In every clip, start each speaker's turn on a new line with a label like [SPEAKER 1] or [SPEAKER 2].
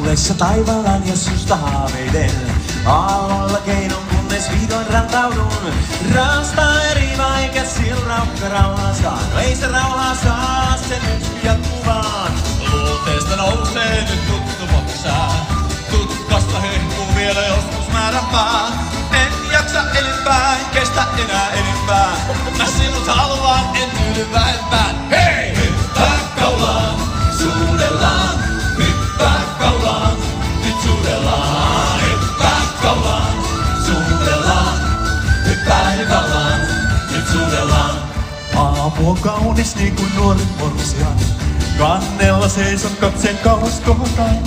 [SPEAKER 1] Tuulessa taivaallaan ja susta haaveiden. Aalloilla keinon kunnes vihdoin rantaudun. Raasta eri vaikka sil raukka rauhastaan. No ei se rauhaa saa, se nyt jatkuu vaan.
[SPEAKER 2] Luoteesta nousee nyt tuttu moksaa. Tutkasta hehkuu vielä joskus määränpää. En jaksa enempää, en kestä enää enempää. Mä sinut haluan, en tyydy vähempään. Hei! Hyppää kaulaan, suudellaan. Hyppää kaulaan, nyt suudellaan. Hyppää kaulaan, suudellaan. Hyppää kaulaan, nyt suudellaan.
[SPEAKER 1] Aamu on kaunis niin kuin nuori morsian. Kannella seison katseen kauas kohtaan.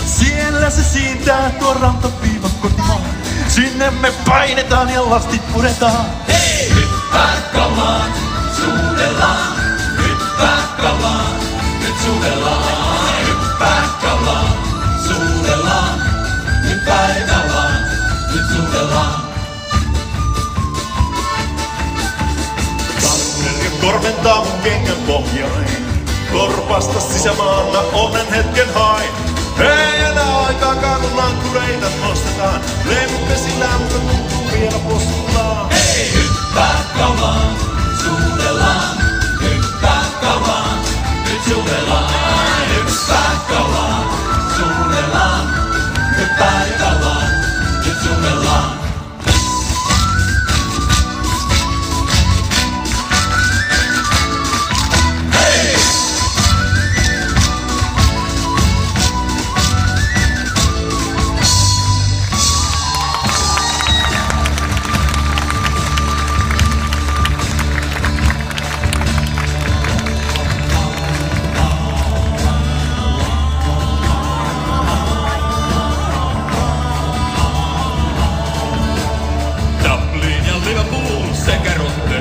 [SPEAKER 1] Siellä se siintää tuo rantaviivan kotimaan. Sinne me painetaan ja lastit puretaan.
[SPEAKER 2] Hei! Hyppää kaulaan, suudellaan. Hyppää kaulaan, nyt suudellaan. Hyppää kaulaan, suudellaan. Hyppää kaulaan, nyt suudellaan.
[SPEAKER 3] Kalkkunen korventaa mun kengän pohjain. Korpasta sisämaalla onnen hetken hain. Ei enää aikaakaan kun lankkureita nostetaan. Lempesi lämpö tuntuu vielä possullaan.
[SPEAKER 2] Hei! Hyppää kaulaan, suudellaan. Hyppää kaulaan, nyt suudellaan. Hyppää kaulaan, suudellaan. Hyppää kaulaan, nyt suudellaan. Hei! Dublin ja Liverpool sekä Rotterdam.